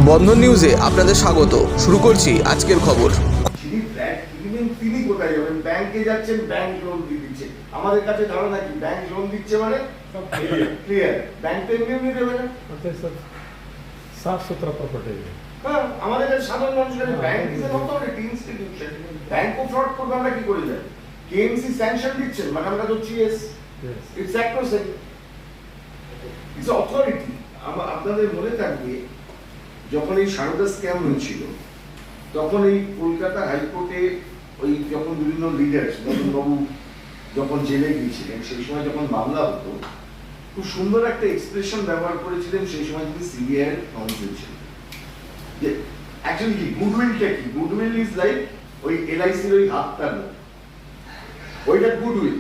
বন্ধন নিউজে আপনাদের স্বাগত। শুরু করছি আজকের খবর। তিনি কোথায় যাবেন? ব্যাংকে যাচ্ছেন, ব্যাংক লোন দিচ্ছে। আমাদের কাছে ধারণা কি ব্যাংক লোন দিচ্ছে মানে ক্লিয়ার, ব্যাংক তো এমনি দেবে না, साफ सुथरा प्रॉपर्टी है। হ্যাঁ। আমাদের কাছে সাধারণ মানুষের bank is an authority institution, ব্যাংকও ফ্রড করবে আমরা কি করে যাই? কেএমসি স্যাংশন দিচ্ছেন মানে আমরা তো চিএস, ইটস অ্যাক্রোসেন্ট, ইটস অথরিটি। আপনাদের মনে থাকবে যখন এই সারদা স্ক্যাম হয়েছিল তখন এই কলকাতা হাইকোর্টে ওই যখন বিভিন্ন লিডার্স বাবু যখন জেলে গিয়েছিলেন সেই সময় যখন মামলা হতো খুব সুন্দর একটা এক্সপ্রেশন ব্যবহার করেছিলেন সেই সময় তিনি সিবিআই কাউন্সিল ছিলেন যে অ্যাকচুয়ালি কি গুডউইলটা কি? গুডউইল ইজ লাইক ওই এলআইসির ওই হাতটার মতো, ওইটা গুডউইল।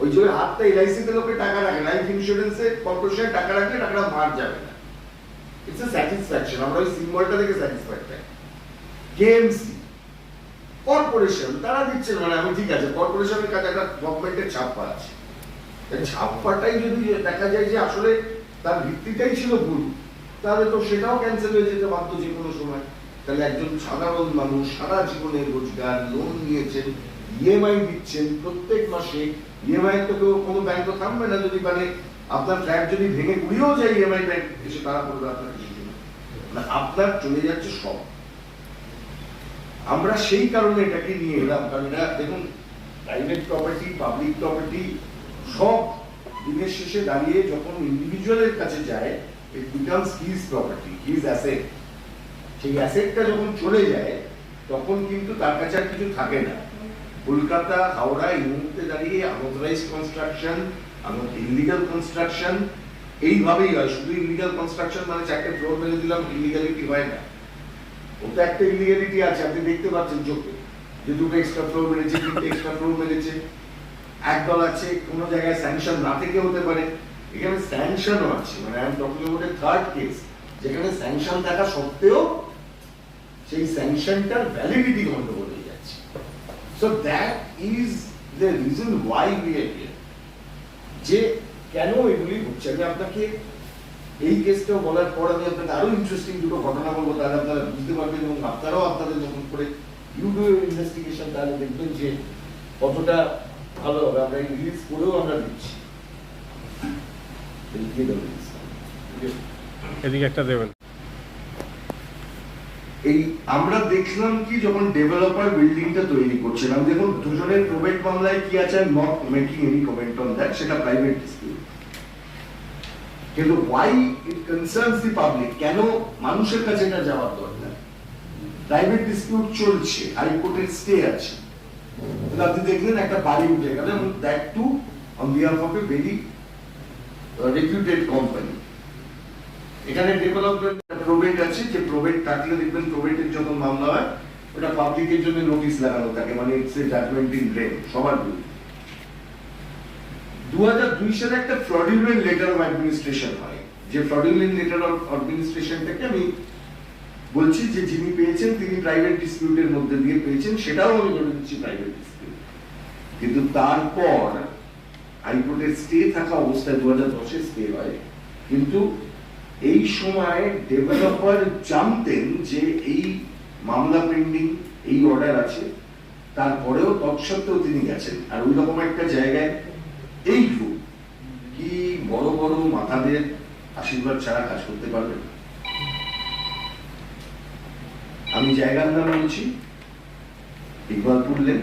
ওই যে হাতটা এলআইসিতে লোকে টাকা রাখে, লাইফ ইন্স্যুরেন্সে কর্পোরেশনে টাকা রাখলে টাকাটা মার যাবে না, ইটস এ স্যাটিসফ্যাকশন। আমরা ওই সিম্বলটা দেখে স্যাটিসফাইড থাকি। কেএমসি কর্পোরেশন তারা দিচ্ছেন মানে আমি ঠিক আছে, কর্পোরেশনের কাছে একটা গভর্নমেন্টের ছাপ্পা আছে, ছাপ্পাটাই যদি দেখা যায় যে আসলে তার ভিত্তিটাই ছিল ভুল তাহলে তো সেটাও ক্যান্সেল হয়ে যেতে বাধ্য যে কোনো সময়। তাহলে একজন সাধারণ মানুষ সারা জীবনের রোজগার, লোন নিয়েছেন, ইএমআই দিচ্ছেন প্রত্যেক মাসে, ইএমআই তো কোনো ব্যাংক তো থামবে না, যদি মানে আপনার ফ্ল্যাট যদি ভেঙে গুড়িয়েও যায় ইএমআই ব্যাংক এসে তারা করবে আপনার কিছু না, আপনার চলে যাচ্ছে সব। আমরা সেই কারণে এটাকে নিয়ে এলাম, কারণ এটা দেখুন প্রাইভেট প্রপার্টি, পাবলিক প্রপার্টি সব দিনের শেষে দাঁড়িয়ে যখন ইন্ডিভিজুয়ালের কাছে যায় it becomes his property, his asset. সেই অ্যাসেটটা যখন চলে যায় তখন কিন্তু তার কাছে আর কিছু থাকে না। কলকাতা, হাওড়া এই মুহূর্তে দাঁড়িয়ে আনঅথরাইজড কনস্ট্রাকশন, ইলিগাল কনস্ট্রাকশন এইভাবেই হয়। শুধু ইলিগাল কনস্ট্রাকশন মানে চারটে ফ্লোর মেরে দিলাম, ইলিগালিটি হয় না। ওটা একটা ইলিগালিটি আছে, আপনি দেখতে পাচ্ছেন চোখে যে দুটো এক্সট্রা ফ্লোর মেরেছে, তিনটে এক্সট্রা ফ্লোর মেরেছে। একদল আছে কোনো জায়গায় স্যাংশন না থেকে হতে পারে, এখানে স্যাংশনও আছে, মানে I am talking about a third case যেখানে স্যাংশন থাকা সত্ত্বেও সেই স্যাংশনটার ভ্যালিডিটি গন্ডগোল হয়ে যাচ্ছে। So that is the reason why we are here, যে কেন এগুলি হচ্ছে। আমি আপনাকে এই কেসটাও বলার পর আমি আপনাকে আরো ইন্টারেস্টিং দুটো ঘটনা বলবো, তাহলে আপনারা বুঝতে পারবেন এবং আপনারাও আপনাদের যখন করে ইউডো ইনভেস্টিগেশন তাহলে দেখবেন যে কতটা ভালো হবে। আমরা রিলিজ করেও আমরা দিচ্ছি, এদিকে একটা দেবেন। এই আমরা দেখলাম কি যখন ডেভেলপার বিল্ডিংটা তৈরি করছেন, আমি দেখুন দুজনের প্রোবেট মামলায় কি আছে, not making any comment on that, সেটা প্রাইভেট ডিসপিউট। কিন্তু why it concerns the public, কেন মানুষের কাছে এটা যাওয়ার দরকার? প্রাইভেট ডিসপিউট চলছে, হাইকোর্টের স্টে আছে, আপনি দেখলেন একটা বাড়ি উঠে গেল, এবং that to on behalf of a very reputed company. এখানে ডেভেলপমেন্ট প্রোবেট আছে, যে প্রোবেট থাকলে দেখবেন প্রোবেটের যখন মামলা হয় ওটা পাবলিকের জন্য নোটিশ লাগানো থাকে, মানে it's a judgement in rem সবার বিরুদ্ধে। 2002 সালে একটা ফ্রডুলেন্ট লেটার অফ অ্যাডমিনিস্ট্রেশন হয়, যে ফ্রডুলেন্ট লেটার অফ অ্যাডমিনিস্ট্রেশনটাকে আমি বলছি যে যিনি পেয়েছেন তিনি প্রাইভেট ডিসপিউটের মধ্যে দিয়ে পেয়েছেন, সেটাও আমি ধরে দিচ্ছি প্রাইভেট ডিসপিউট। কিন্তু তারপর হাইকোর্টের স্টে থাকা অবস্থায় 2010-এ স্টে হয়, কিন্তু এই সময় ডেভেলপার জানতেন যে এই মামলা পেন্ডিং, এই অর্ডার আছে, তারপরেও তৎসত্ত্বেও তিনি গেছেন। আর ওই রকম একটা জায়গায় এই গ্রুপ কি বড় বড় মাথাদের আশীর্বাদ ছাড়া কাজ করতে পারবে না। আমি জায়গার নাম বলছি, Iqbalpur lane,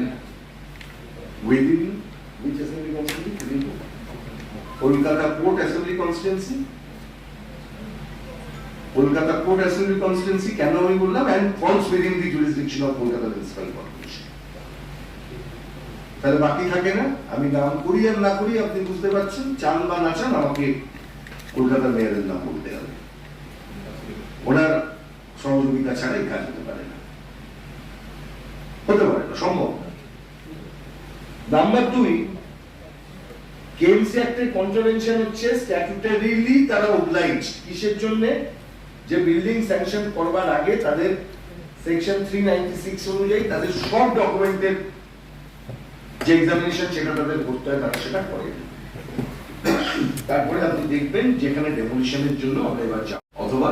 within which assembly constituency? Kolkata port assembly constituency, Kolkata port assembly constituency কেন আমি বললাম, and falls within the jurisdiction of Kolkata municipal corporation. তাহলে বাকি থাকে না, আমি নাম করি আর না করি আপনি বুঝতে পারছেন, চান বা না চান আমাকে কলকাতা মেয়রের নাম বলতে হবে, ওনার সহযোগিতা ছাড়াই কাজ হতে পারে না, হতে পারে না, সম্ভব না। নাম্বার 2, কেএমসি অ্যাক্টের কন্ট্রাভেনশন হচ্ছে স্ট্যাটুটরিলি তারা অবলাইজড কিসের জন্য, যে বিল্ডিং স্যাংশন করবার আগে তাদের সেকশন 396 অনুযায়ী তাদের সব ডকুমেন্টের যে এক্সামিনেশন সেটা তাদের করতে হয়, তারা সেটা করে। তারপরে আপনি দেখবেন যেখানে ডেমোলিশনের জন্য আমরা এবার যাব, অথবা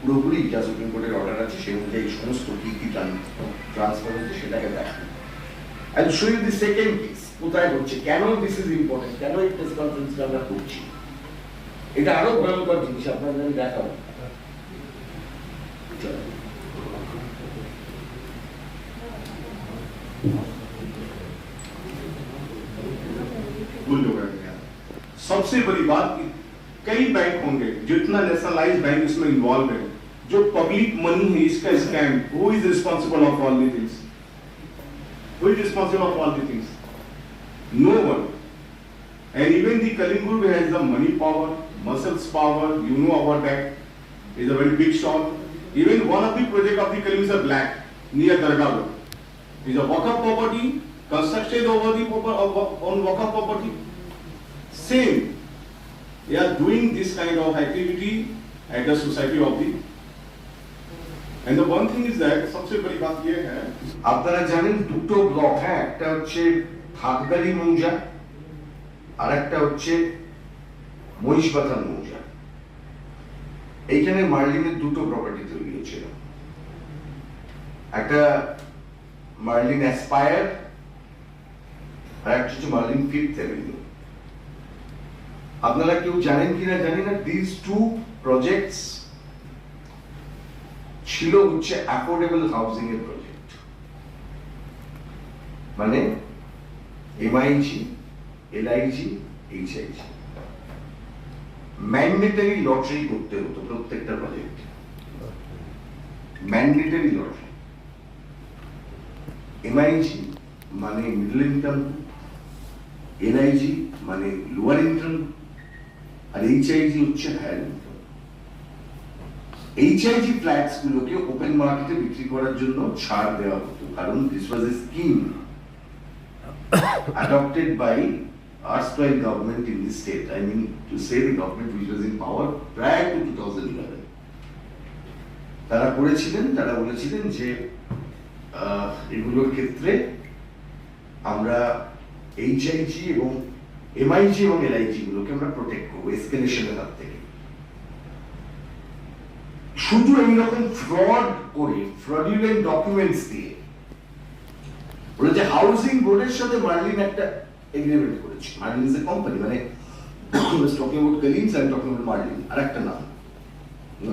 পুরোপুরি যা সুপ্রিম কোর্টের অর্ডার আছে সেই অনুযায়ী সমস্ত কি কি ট্রান্সফার হচ্ছে সেটাকে দেখান। I will show you the second case কোথায় হচ্ছে, কেন দিস ইজ ইম্পর্টেন্ট, কেন এই প্রেস কনফারেন্সটা আমরা করছি। এটা আরো ভয়ঙ্কর জিনিস আপনাদের আমি দেখাবো। भूल हो गया। सबसे बड़ी बात कि कई बैंक होंगे, जितना नेशनलाइज बैंक इसमें इन्वॉल्व है, जो पब्लिक मनी है इसका scam, who is responsible of all the things? Who is responsible of all the things? No one. And even the Kalinga group has the money power, muscles power, you know about that. It's a very big shop. Even one of the project of the Kalim is a black near Dargah Road. It's a walk-up property constructed over the on walk-up property. Same. They are doing this kind of activity at the society of the. And the one thing is that सबसे बड़ी बात ये है, আপনারা জানেন দুটো block, হ্যাঁ, একটা হচ্ছে থাকদারি মৌজা আর একটা হচ্ছে মহিষবাথান মৌজা। এইখানে মার্লিনের দুটো প্রপার্টি তৈরি হয়েছিল, একটা মার্লিন অ্যাসপায়ার আর একটা হচ্ছে মার্লিন ফিফথ অ্যাভিনিউ। আপনারা কেউ জানেন কিনা জানি না, দিস টু প্রজেক্টস ছিল হচ্ছে অ্যাফোর্ডেবল হাউজিং এর প্রজেক্ট, মানে MiG, LIG, HIG mandatory lottery করতে হতো প্রত্যেকটা প্রজেক্ট, ম্যান্ডেটরি লটারি। এমআইজি মানে মিডল ইনকাম, এলআইজি মানে লোয়ার ইনকাম, আর এইচআইজি হচ্ছে হায়ার ইনকাম। এইচআইজি ফ্ল্যাটস গুলোকে ওপেন মার্কেটে বিক্রি করার জন্য ছাড় দেওয়া হতো, কারণ this was A scheme adopted by erstwhile government in the state. I mean to say the government which was in power prior to 2011. তারা করেছিলেন, তারা বলেছিলেন যে এগুলোর ক্ষেত্রে আমরা এইচআইজি এবং এমআইজি এবং এলআইজি গুলোকে আমরা প্রোটেক্ট করবো এসকেলেশনের হাত থেকে। শুধু এইরকম ফ্রড করে, ফ্রডুলেন্ট ডকুমেন্টস দিয়ে বলেছে হাউজিং বোর্ডের সাথে মার্লিন একটা এগ্রিমেন্ট করেছে। মার্লিন ইজ এ কোম্পানি, মানে টকিং অ্যাবাউট কলিমস এন্ড টকিং অ্যাবাউট মার্লিন আর একটা নাম।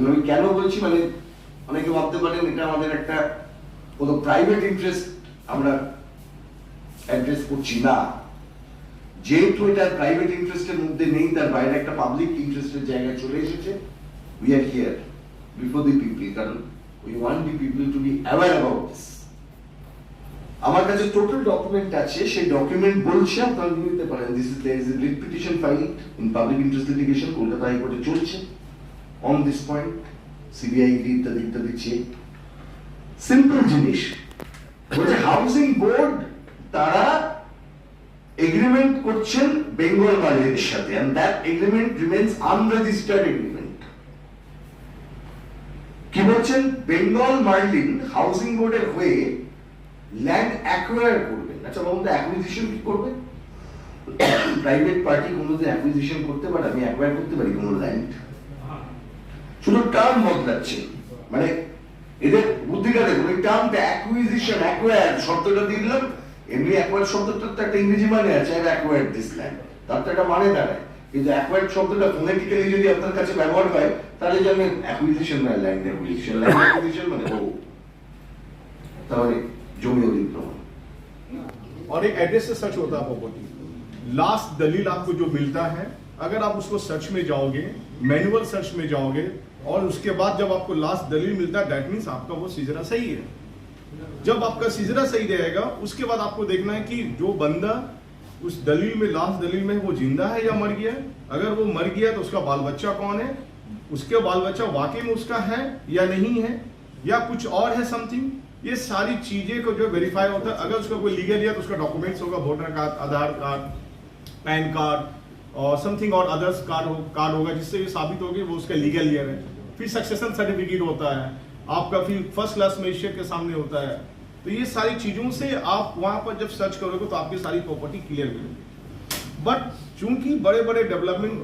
আমি কেন বলছি, মানে অনেকে ভাবতে পারেন এটা আমাদের একটা কোনো প্রাইভেট ইন্টারেস্ট আমরা অ্যাড্রেস করছি না, যেহেতু এটা প্রাইভেট ইন্টারেস্টের মধ্যে নেই, তার বাইরে একটা পাবলিক ইন্টারেস্টের জায়গায় চলে এসেছে। We are here before the people, কারণ we want the people to be aware about this. আমার কাছে টোটাল ডকুমেন্ট আছে, সেই ডকুমেন্ট বলছে, আপনারা নিতে পারেন। This is there is a writ petition filed in public interest litigation, Kolkata হাইকোর্টে চলছে অন দিস পয়েন্ট, সিবিআই ইত্যাদি ইত্যাদি চেক। সিম্পল জিনিস বলছে হাউজিং বোর্ড তারা এগ্রিমেন্ট করছেন বেঙ্গল মার্লিনের সাথে, and that agreement remains unregistered agreement. কি বলছেন, বেঙ্গল মার্লিন হাউজিং বোর্ডের হয়ে ল্যান্ড অ্যাকোয়ার করবেন। আচ্ছা বলুন তো অ্যাকুইজিশন কি করবে? প্রাইভেট পার্টি কোনোদিন অ্যাকুইজিশন করতে পারে? আমি অ্যাকোয়ার করতে পারি কোনো ল্যান্ড? শুধু টার্ম বদলাচ্ছে, মানে এদের বুদ্ধিটা দেখুন। এই টার্মটা অ্যাকুইজিশন, অ্যাকোয়ার শব্দটা দিয়ে দিলাম, এমনি অ্যাকোয়ার শব্দটা তো একটা ইংরেজি মানে আছে, আই অ্যাকোয়ার দিস ল্যান্ড, তার তো একটা মানে দাঁড়ায়। কিন্তু অ্যাকোয়ার শব্দটা ফোনেটিক্যালি যদি আপনার কাছে ব্যবহার হয়, তাহলে জানেন অ্যাকুইজিশন মানে ল্যান্ড অ্যাকুইজিশন, ল্যান্ড অ্যাকুইজিশন মানে ও তাহলে जमी अधिग्रहण। और एक एड्रेस से सर्च होता है प्रॉपर्टी, लास्ट दलील आपको जो मिलता है, अगर आप उसको सर्च में जाओगे, मैनुअल सर्च में जाओगे, और उसके बाद जब आपको लास्ट दलील मिलता है, दैट मीन्स आपका वो सीजरा सही है। जब आपका सीजरा सही रहेगा, उसके बाद आपको देखना है कि जो बंदा उस दलील में, लास्ट दलील में, वो जिंदा है या मर गया है। अगर वो मर गया तो उसका बाल बच्चा कौन है, उसके बाल बच्चा वाकई में उसका है या नहीं है, या कुछ और है समथिंग। ये सारी चीजें को जो वेरीफाई होता है। अगर उसका कोई लीगल है तो उसका डॉक्यूमेंट्स होगा, वोटर कार्ड, आधार कार्ड, पैन कार्ड और समथिंग और अदर्स कार्ड होगा, जिससे ये साबित होगी वो उसका लीगल ईयर है। फिर सक्सेशन सर्टिफिकेट होता है आपका, फिर फर्स्ट क्लास मजिस्ट्रेट के सामने होता है। तो ये सारी चीजों से आप वहां पर जब सर्च करोगे तो आपकी सारी प्रॉपर्टी क्लियर मिलेगी। बट चूंकि बड़े बड़े डेवलपमेंट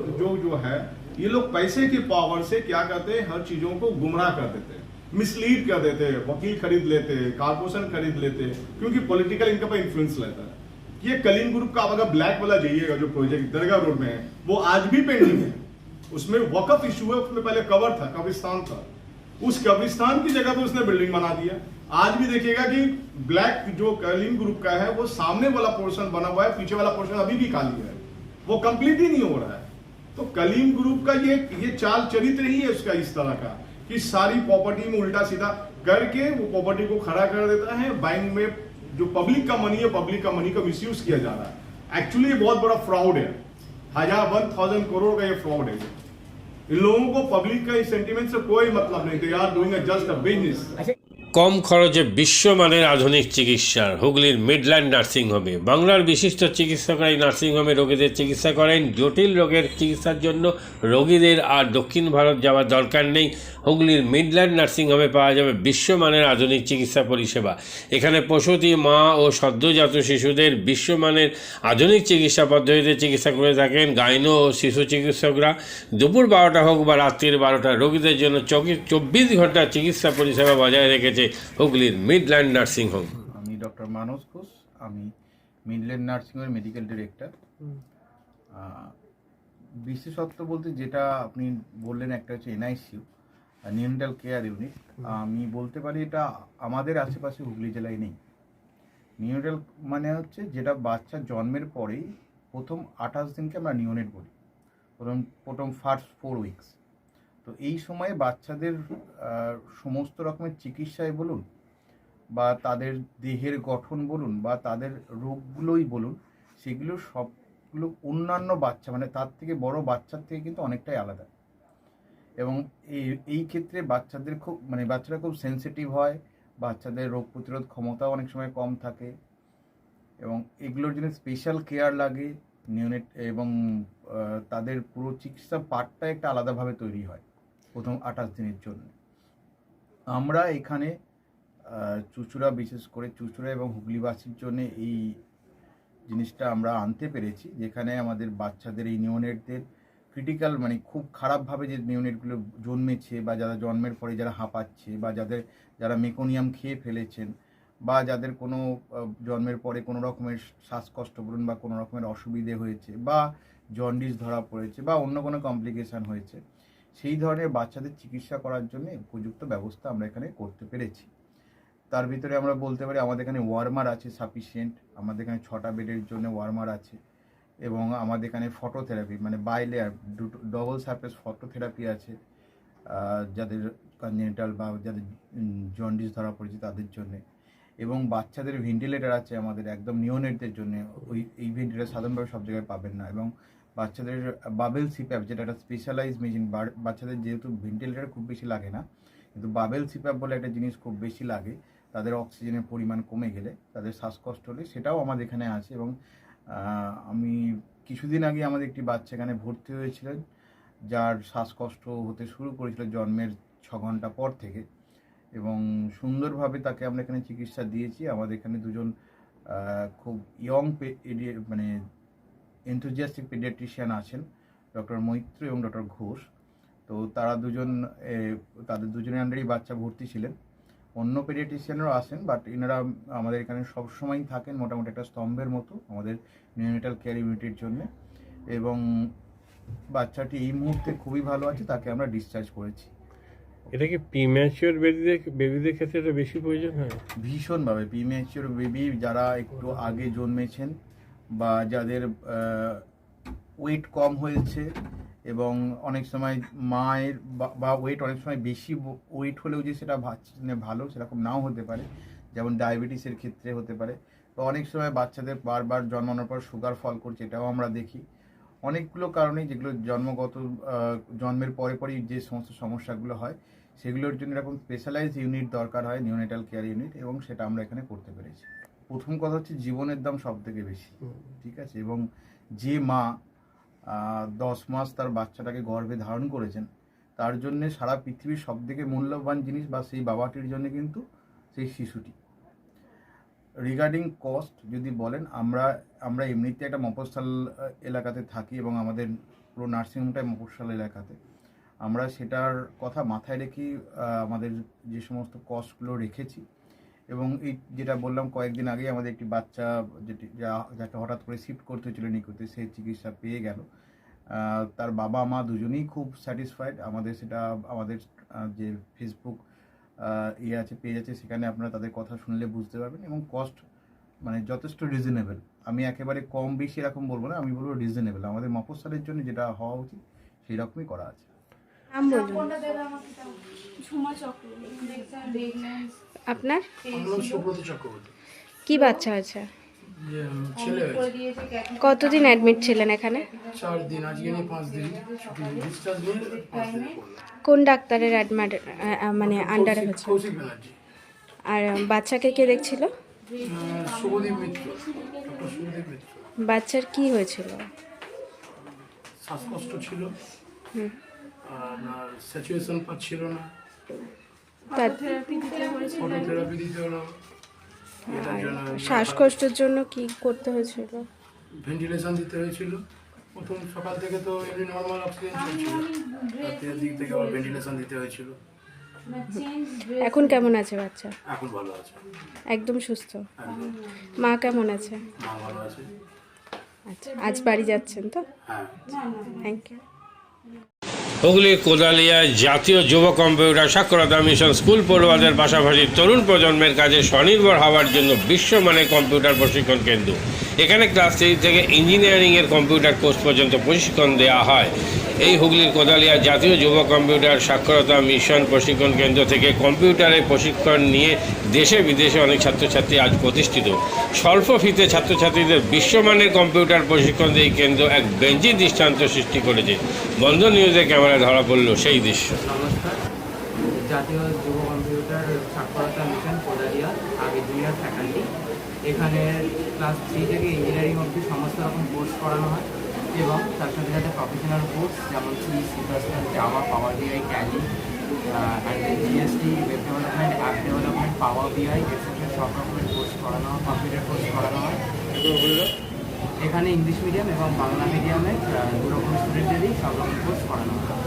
जो है ये लोग पैसे की पावर से क्या करते हैं, हर चीजों को गुमराह कर देते हैं, मिसलीड कर देते हैं, वकील खरीद लेते हैं, कारपोरेशन खरीद लेते हैं, क्योंकि पॉलिटिकल इनका पर इन्फ्लुएंस रहता है। ये कलीम ग्रुप का आप अगर ब्लैक वाला जाइएगा जो प्रोजेक्ट दरगाह रोड में है, वो आज भी पेंडिंग है। उसमें वकफ इशू है, उसमें पहले कवर था, कब्रिस्तान था, उस कब्रिस्तान की जगह पे उसने बिल्डिंग बना दिया। आज भी देखिएगा कि ब्लैक जो कलीम ग्रुप का है वो सामने वाला पोर्शन बना हुआ है, पीछे वाला पोर्शन अभी भी खाली है, वो कंप्लीट ही नहीं हो रहा है। तो कलीम ग्रुप का ये चाल चरित्र ही है उसका इस तरह का कि सारी प्रॉपर्टी में उल्टा सीधा करके वो प्रॉपर्टी को खड़ा कर देता है। बैंक में जो पब्लिक का मनी है, पब्लिक का मनी का मिसयूज किया जा रहा है। एक्चुअली ये बहुत बड़ा फ्रॉड है, 1000 करोड़ का ये फ्रॉड है। इन लोगों को पब्लिक का इस सेंटिमेंट से कोई मतलब नहीं, they are doing just a business. কম খরচে বিশ্বমানের আধুনিক চিকিৎসার হুগলির মিডল্যান্ড নার্সিংহোমে বাংলার বিশিষ্ট চিকিৎসকরা এই নার্সিংহোমে রোগীদের চিকিৎসা করেন। জটিল রোগের চিকিৎসার জন্য রোগীদের আর দক্ষিণ ভারত যাওয়ার দরকার নেই। হুগলির মিডল্যান্ড নার্সিংহোমে পাওয়া যাবে বিশ্বমানের আধুনিক চিকিৎসা পরিষেবা। এখানে প্রসূতি মা ও সদ্যজাত শিশুদের বিশ্বমানের আধুনিক চিকিৎসা পদ্ধতিতে চিকিৎসা করে থাকেন গাইনো ও শিশু চিকিৎসকরা। দুপুর 12টা হোক বা রাত্রির 12টা, রোগীদের জন্য 24 ঘন্টা চিকিৎসা পরিষেবা বজায় রেখেছে হুগলির মিডল্যান্ড নার্সিং হোম। আমি ডক্টর মানস ঘোষ, আমি মিডল্যান্ড নার্সিংহোমের মেডিকেল ডিরেক্টর। বিশেষত্ব বলতে যেটা আপনি বললেন, একটা হচ্ছে এনআইসিইউ, নিউনেটাল কেয়ার ইউনিট। আমি বলতে পারি এটা আমাদের আশেপাশে হুগলি জেলায় নেই। নিউনেটাল মানে হচ্ছে যেটা বাচ্চা জন্মের পরেই প্রথম 28 দিনকে আমরা নিউনেট বলি, প্রথম ফার্স্ট 4 উইকস। তো এই সময়ে বাচ্চাদের সমস্ত রকমের চিকিৎসায় বলুন বা তাদের দেহের গঠন বলুন বা তাদের রোগগুলোই বলুন, সেগুলো সবগুলো অন্যান্য বাচ্চা মানে তার থেকে বড় বাচ্চার থেকে কিন্তু অনেকটাই আলাদা। এবং এই ক্ষেত্রে বাচ্চাদের বাচ্চারা খুব সেন্সিটিভ হয়, বাচ্চাদের রোগ প্রতিরোধ ক্ষমতাও অনেক সময় কম থাকে এবং এগুলোর জন্য স্পেশাল কেয়ার লাগে নিউনেট, এবং তাদের পুরো চিকিৎসা পার্টটা একটা আলাদাভাবে তৈরি হয় প্রথম 28 দিনের জন্য। আমরা এখানে চুঁচুড়া, বিশেষ করে চুঁচুড়া এবং হুগলিবাসীর জন্য এই জিনিসটা আমরা আনতে পেরেছি, যেখানে আমাদের বাচ্চাদের এই নিউনেটদের ক্রিটিক্যাল খুব খারাপভাবে যে নিউনেটগুলো জন্মেছে বা যারা জন্মের পরে যারা হাঁপাচ্ছে বা যারা মেকোনিয়াম খেয়ে ফেলেছেন বা যাদের কোনো জন্মের পরে কোনো রকমের শ্বাসকষ্ট বলুন বা কোনো রকমের অসুবিধে হয়েছে বা জন্ডিস ধরা পড়েছে বা অন্য কোনো কমপ্লিকেশান হয়েছে, সেই ধরনের বাচ্চাদের চিকিৎসা করার জন্য উপযুক্ত ব্যবস্থা আমরা এখানে করতে পেরেছি। তার ভিতরে আমরা বলতে পারি আমাদের এখানে ওয়ার্মার আছে সাফিসিয়েন্ট, আমাদের এখানে 6টা বেডের জন্য ওয়ার্মার আছে এবং আমাদের এখানে phototherapy bilayer double surface phototherapy আছে যাদের কনজেনিটাল বা যাদের জন্ডিস ধরা পড়েছে তাদের জন্যে, এবং বাচ্চাদের ভেন্টিলেটার আছে আমাদের একদম নিওনেটদের জন্য। এই ভেন্টিলেটার সাধারণভাবে সব জায়গায় পাবেন না, এবং বাচ্চাদের বাবেল সিপ্যাপ যেটা একটা স্পেশালাইজ মেশিন, বাচ্চাদের যেহেতু ভেন্টিলেটার খুব বেশি লাগে না, কিন্তু বাবেল সিপ্যাপ বলে একটা জিনিস খুব বেশি লাগে তাদের অক্সিজেনের পরিমাণ কমে গেলে, তাদের শ্বাসকষ্ট হলে, সেটাও আমাদের এখানে আছে। এবং আমি কিছুদিন আগে আমাদের একটি বাচ্চা এখানে ভর্তি হয়েছিলেন যার শ্বাসকষ্ট হতে শুরু করেছিল জন্মের 6 ঘন্টা পর থেকে, এবং সুন্দরভাবে তাকে আমরা এখানে চিকিৎসা দিয়েছি। আমাদের এখানে দুজন খুব ইয়ং এনথুজিয়াস্টিক পেডিয়াট্রিশিয়ান আছেন, ডক্টর মৈত্র এবং ডক্টর ঘোষ। তো তাদের দুজনের আন্ডারেই বাচ্চা ভর্তি ছিলেন। অন্য পেডিয়াট্রিশিয়ানরাও আসেন, বাট এনারা আমাদের এখানে সবসময়ই থাকেন মোটামুটি একটা স্তম্ভের মতো আমাদের নিউনেটাল কেয়ার ইউনিটের জন্য। এবং বাচ্চাটি এই মুহূর্তে খুবই ভালো আছে, তাকে আমরা ডিসচার্জ করেছি। এটা কি প্রিম্যাচিওর বেবিদের ক্ষেত্রে এটা বেশি প্রয়োজন হয়? ভীষণভাবে প্রিম্যাচিওর বেবি যারা একটু আগে জন্মেছেন বা যাদের ওয়েট কম হয়েছে, এবং অনেক সময় মায়ের বা ওয়েট অনেক সময় বেশি ওয়েট হলেও যে সেটা ভালো সেরকম নাও হতে পারে, যেমন ডায়াবেটিসের ক্ষেত্রে হতে পারে, বা অনেক সময় বাচ্চাদের বারবার জন্মানোর পর সুগার ফল করছে, এটাও আমরা দেখি। অনেকগুলো কারণে যেগুলো জন্মের পরেই যে সমস্ত সমস্যাগুলো হয় সেগুলোর জন্য এরকম স্পেশালাইজ ইউনিট দরকার হয়, নিউনেটাল কেয়ার ইউনিট, এবং সেটা আমরা এখানে করতে পেরেছি। প্রথম কথা হচ্ছে জীবনের দাম সব থেকে বেশি, ঠিক আছে, এবং যে মা 10 মাস তার বাচ্চাটাকে গর্ভে ধারণ করেছেন তার জন্য সারা পৃথিবীর সব থেকে মূল্যবান জিনিস বা সেই বাবাটির জন্য কিন্তু সেই শিশুটি। রিগার্ডিং কস্ট যদি বলেন, আমরা এমনিতে একটা মফস্বল এলাকাতে থাকি এবং আমাদের পুরো নার্সিংহোমটাই মফস্বল এলাকাতে। আমরা সেটার কথা মাথায় রেখেই আমাদের যে সমস্ত কস্টগুলো রেখেছি, এবং এই যেটা বললাম কয়েকদিন আগেই আমাদের একটি বাচ্চা যাকে হঠাৎ করে শিফট করতে হয়েছিল নিকুতে, সে চিকিৎসা পেয়ে গেল। তার বাবা মা দুজনেই খুব স্যাটিসফাইড। আমাদের সেটা আমাদের যে ফেসবুক আছে, পেজ আছে, সেখানে আপনারা তাদের কথা শুনলে বুঝতে পারবেন। এবং কস্ট মানে যথেষ্ট রিজনেবল। আমি একেবারে কম বেশি এরকম বলবো না, আমি বলবো রিজনেবল। আমাদের মফস্বলের জন্য যেটা হওয়া উচিত সেই রকমই করা আছে। নাম বলুন। ঝুমা চক্রবর্তী। আপনার সুব্রত চক্রবর্তী। কি বাচ্চা আছে? ছেলে হয়েছে। কতদিন অ্যাডমিট ছিলেন এখানে? 4 দিন, আজকে নিয়ে 5 দিন ডিসচার্জ নিয়ে 5 দিন করলাম। কোন ডাক্তারের অ্যাডমিট মানে আন্ডারে হয়েছে? কৌশিক ব্যানার্জি। আর বাচ্চাকে কে দেখছিল? শুভদীপ মিত্র, ডক্টর শুভদীপ মিত্র। বাচ্চার কি হয়েছিল? শ্বাসকষ্ট ছিল, আর স্যাচুয়েশন পাচ্ছিল না, ফটোথেরাপি দিতে হলো। এটার জন্য শ্বাসকষ্টের জন্য কি করতে হয়েছিল? ভেন্টিলেশন দিতে হয়েছিল। প্রথম সকাল থেকে তো এমনি নর্মাল অক্সিজেন চলছিল, রাতের দিক থেকে আবার ভেন্টিলেশন দিতে হয়েছিল। এখন কেমন আছে বাচ্চা? এখন ভালো আছে, একদম সুস্থ। একদম। মা কেমন আছে? মা ভালো আছে। আচ্ছা, আজ বাড়ি যাচ্ছেন তো? হ্যাঁ। Thank you. হুগলির কোদালিয়ায় জাতীয় যুব কম্পিউটার সাক্ষরতা মিশন স্কুল পড়ুয়াদের পাশাপাশি তরুণ প্রজন্মের কাজে স্বনির্ভর হওয়ার জন্য বিশ্বমানের কম্পিউটার প্রশিক্ষণ কেন্দ্র। এখানে ক্লাস 3 থেকে ইঞ্জিনিয়ারিংয়ের কম্পিউটার কোর্স পর্যন্ত প্রশিক্ষণ দেওয়া হয়। এই হুগলির কোদালিয়া জাতীয় যুব কম্পিউটার সাক্ষরতা মিশন প্রশিক্ষণ কেন্দ্র থেকে কম্পিউটারের প্রশিক্ষণ নিয়ে দেশে বিদেশে অনেক ছাত্রছাত্রী আজ প্রতিষ্ঠিত। স্বল্প ফিতে ছাত্রছাত্রীদের বিশ্বমানের কম্পিউটার প্রশিক্ষণ দিয়ে এই কেন্দ্র এক বেঞ্চি দৃষ্টান্ত সৃষ্টি করেছে। বন্ধন নিউজের ক্যামেরায় ধরা পড়ল সেই দৃশ্য। নমস্কার, জাতীয় যুব কম্পিউটার সাক্ষরতা মিশন কোদালিয়া, আগে জুনিয়র ফ্যাকাল্টি। এখানে ক্লাস 3 থেকে ইঞ্জিনিয়ারিং অবধি সমস্ত রকম কোর্স করানো হয়, এবং তার সাথে সাথে প্রফেশনাল কোর্স যেমন সি++, জাভা, পাওয়ার বিআই, tally, GST, web development, app development, পাওয়ার বিআই এক্সেট্রা সব রকমের কোর্স করানো হয়, কম্পিউটার কোর্স করানো হয়। এখানে ইংলিশ মিডিয়াম এবং বাংলা মিডিয়ামে দুরকম স্টুডেন্টদেরই সব রকম কোর্স করানো হয়।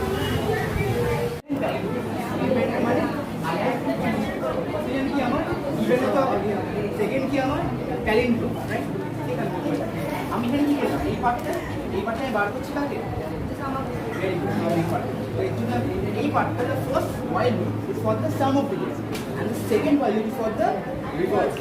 সেকেন্ড কি আমার ট্যালেন্ট গ্রুপ, রাইট? আমি এখানে কি করলাম, এই পার্টটা আমি বার করছি কাকে? এই পার্টটা the first while loop is for the sum of digits and the second while loop is for the reverse.